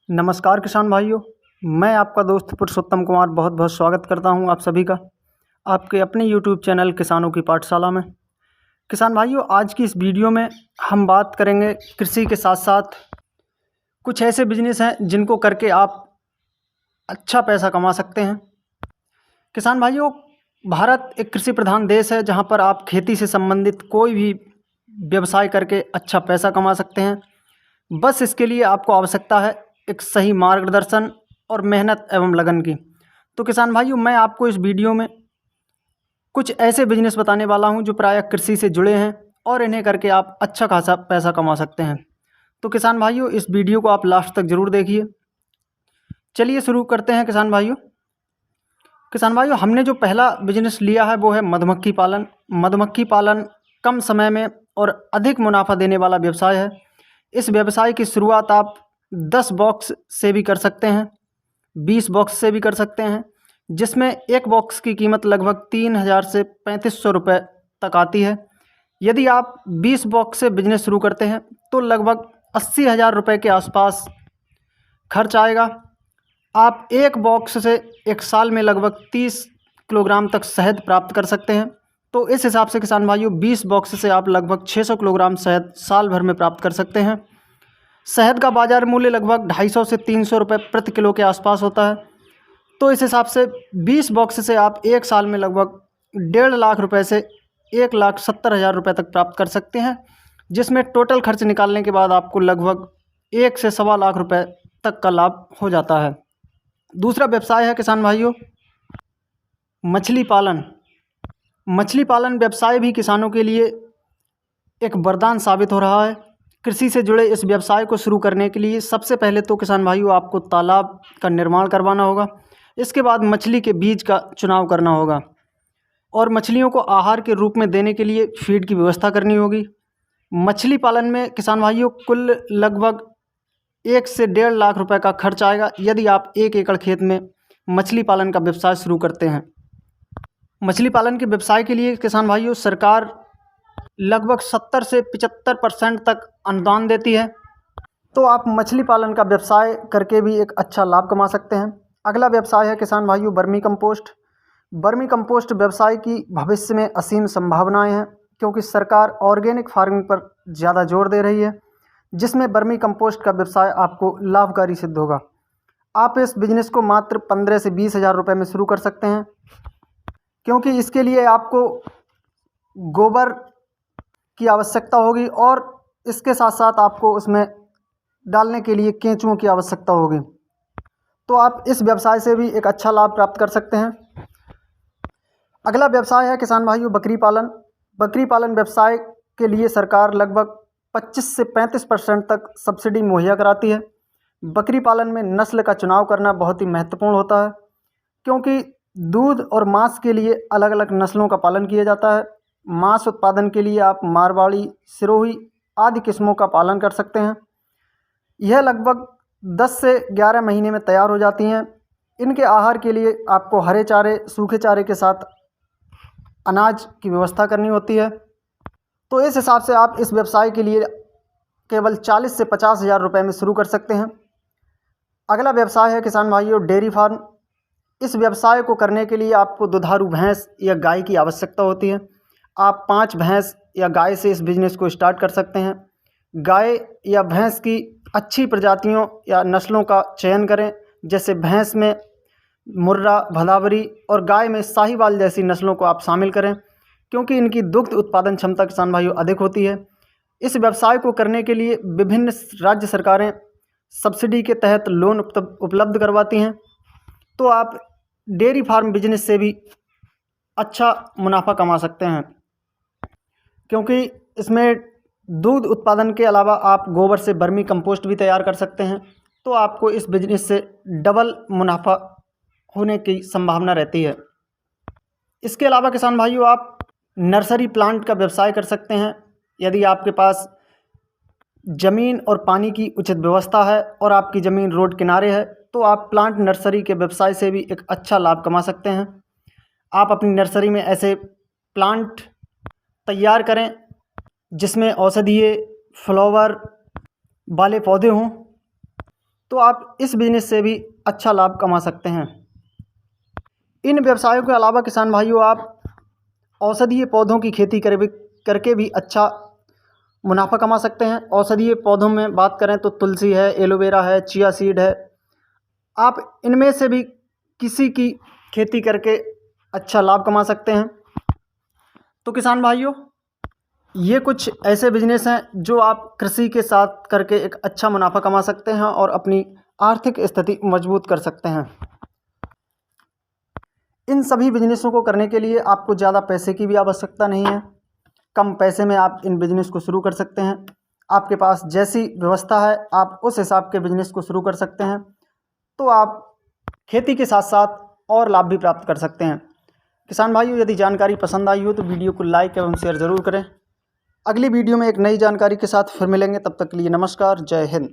नमस्कार किसान भाइयों। मैं आपका दोस्त पुरुषोत्तम कुमार बहुत बहुत स्वागत करता हूं आप सभी का आपके अपने YouTube चैनल किसानों की पाठशाला में। किसान भाइयों, आज की इस वीडियो में हम बात करेंगे कृषि के साथ साथ कुछ ऐसे बिजनेस हैं जिनको करके आप अच्छा पैसा कमा सकते हैं। किसान भाइयों, भारत एक कृषि प्रधान देश है जहां पर आप खेती से संबंधित कोई भी व्यवसाय करके अच्छा पैसा कमा सकते हैं। बस इसके लिए आपको आवश्यकता है एक सही मार्गदर्शन और मेहनत एवं लगन की। तो किसान भाइयों, मैं आपको इस वीडियो में कुछ ऐसे बिजनेस बताने वाला हूं जो प्रायः कृषि से जुड़े हैं और इन्हें करके आप अच्छा खासा पैसा कमा सकते हैं। तो किसान भाइयों, इस वीडियो को आप लास्ट तक ज़रूर देखिए। चलिए शुरू करते हैं किसान भाइयों। हमने जो पहला बिजनेस लिया है वो है मधुमक्खी पालन। मधुमक्खी पालन कम समय में और अधिक मुनाफा देने वाला व्यवसाय है। इस व्यवसाय की शुरुआत आप 10 बॉक्स से भी कर सकते हैं, 20 बॉक्स से भी कर सकते हैं, जिसमें एक बॉक्स की कीमत लगभग 3000 से 3500 रुपये तक आती है। यदि आप 20 बॉक्स से बिजनेस शुरू करते हैं तो लगभग 80,000 रुपये के आसपास खर्च आएगा। आप एक बॉक्स से एक साल में लगभग 30 किलोग्राम तक शहद प्राप्त कर सकते हैं। तो इस हिसाब से किसान भाइयों, 20 बॉक्स से आप लगभग 600 किलोग्राम शहद साल भर में प्राप्त कर सकते हैं। शहद का बाज़ार मूल्य लगभग 250 से 300 रुपये प्रति किलो के आसपास होता है। तो इस हिसाब से 20 बॉक्स से आप एक साल में लगभग 1.5 लाख रुपये से 1,70,000 रुपये तक प्राप्त कर सकते हैं, जिसमें टोटल खर्च निकालने के बाद आपको लगभग 1 से 1.25 लाख रुपये तक का लाभ हो जाता है। दूसरा व्यवसाय है किसान भाइयों मछली पालन। मछली पालन व्यवसाय भी किसानों के लिए एक वरदान साबित हो रहा है। कृषि से जुड़े इस व्यवसाय को शुरू करने के लिए सबसे पहले तो किसान भाइयों आपको तालाब का निर्माण करवाना होगा। इसके बाद मछली के बीज का चुनाव करना होगा और मछलियों को आहार के रूप में देने के लिए फीड की व्यवस्था करनी होगी। मछली पालन में किसान भाइयों कुल लगभग 1 से 1.5 लाख रुपए का खर्च आएगा यदि आप 1 एकड़ खेत में मछली पालन का व्यवसाय शुरू करते हैं। मछली पालन के व्यवसाय के लिए किसान भाइयों सरकार लगभग 70 से 75% तक अनुदान देती है। तो आप मछली पालन का व्यवसाय करके भी एक अच्छा लाभ कमा सकते हैं। अगला व्यवसाय है किसान भाइयों वर्मी कंपोस्ट। वर्मी कंपोस्ट व्यवसाय की भविष्य में असीम संभावनाएं हैं, क्योंकि सरकार ऑर्गेनिक फार्मिंग पर ज़्यादा जोर दे रही है, जिसमें वर्मी कंपोस्ट का व्यवसाय आपको लाभकारी सिद्ध होगा। आप इस बिज़नेस को मात्र 15 से 20,000 रुपये में शुरू कर सकते हैं, क्योंकि इसके लिए आपको गोबर की आवश्यकता होगी और इसके साथ साथ आपको उसमें डालने के लिए केंचुओं की आवश्यकता होगी। तो आप इस व्यवसाय से भी एक अच्छा लाभ प्राप्त कर सकते हैं। अगला व्यवसाय है किसान भाइयों बकरी पालन। बकरी पालन व्यवसाय के लिए सरकार लगभग 25 से 35% तक सब्सिडी मुहैया कराती है। बकरी पालन में नस्ल का चुनाव करना बहुत ही महत्वपूर्ण होता है, क्योंकि दूध और मांस के लिए अलग अलग नस्लों का पालन किया जाता है। मांस उत्पादन के लिए आप मारवाड़ी, सिरोही आदि किस्मों का पालन कर सकते हैं। यह लगभग 10 से 11 महीने में तैयार हो जाती हैं। इनके आहार के लिए आपको हरे चारे, सूखे चारे के साथ अनाज की व्यवस्था करनी होती है। तो इस हिसाब से आप इस व्यवसाय के लिए केवल 40 से 50,000 रुपये में शुरू कर सकते हैं। अगला व्यवसाय है किसान भाइयों डेयरी फार्म। इस व्यवसाय को करने के लिए आपको दुधारू भैंस या गाय की आवश्यकता होती है। आप 5 भैंस या गाय से इस बिज़नेस को स्टार्ट कर सकते हैं। गाय या भैंस की अच्छी प्रजातियों या नस्लों का चयन करें, जैसे भैंस में मुर्रा, भदावरी और गाय में साहीवाल जैसी नस्लों को आप शामिल करें, क्योंकि इनकी दुग्ध उत्पादन क्षमता किसान भाइयों अधिक होती है। इस व्यवसाय को करने के लिए विभिन्न राज्य सरकारें सब्सिडी के तहत लोन उपलब्ध करवाती हैं। तो आप डेयरी फार्म बिजनेस से भी अच्छा मुनाफा कमा सकते हैं, क्योंकि इसमें दूध उत्पादन के अलावा आप गोबर से वर्मी कंपोस्ट भी तैयार कर सकते हैं। तो आपको इस बिजनेस से डबल मुनाफा होने की संभावना रहती है। इसके अलावा किसान भाइयों आप नर्सरी प्लांट का व्यवसाय कर सकते हैं। यदि आपके पास ज़मीन और पानी की उचित व्यवस्था है और आपकी ज़मीन रोड किनारे है, तो आप प्लांट नर्सरी के व्यवसाय से भी एक अच्छा लाभ कमा सकते हैं। आप अपनी नर्सरी में ऐसे प्लांट तैयार करें जिसमें औषधीय, फ्लावर वाले पौधे हों तो आप इस बिजनेस से भी अच्छा लाभ कमा सकते हैं। इन व्यवसायों के अलावा किसान भाइयों, आप औषधीय पौधों की खेती करके भी अच्छा मुनाफा कमा सकते हैं। औषधीय पौधों में बात करें तो तुलसी है, एलोवेरा है, चिया सीड है। आप इनमें से भी किसी की खेती करके अच्छा लाभ कमा सकते हैं। तो किसान भाइयों, ये कुछ ऐसे बिजनेस हैं जो आप कृषि के साथ करके एक अच्छा मुनाफा कमा सकते हैं और अपनी आर्थिक स्थिति मजबूत कर सकते हैं। इन सभी बिजनेसों को करने के लिए आपको ज़्यादा पैसे की भी आवश्यकता नहीं है। कम पैसे में आप इन बिजनेस को शुरू कर सकते हैं। आपके पास जैसी व्यवस्था है आप उस हिसाब के बिजनेस को शुरू कर सकते हैं। तो आप खेती के साथ साथ और लाभ भी प्राप्त कर सकते हैं। किसान भाइयों, यदि जानकारी पसंद आई हो तो वीडियो को लाइक एवं शेयर ज़रूर करें। अगली वीडियो में एक नई जानकारी के साथ फिर मिलेंगे। तब तक के लिए नमस्कार, जय हिंद।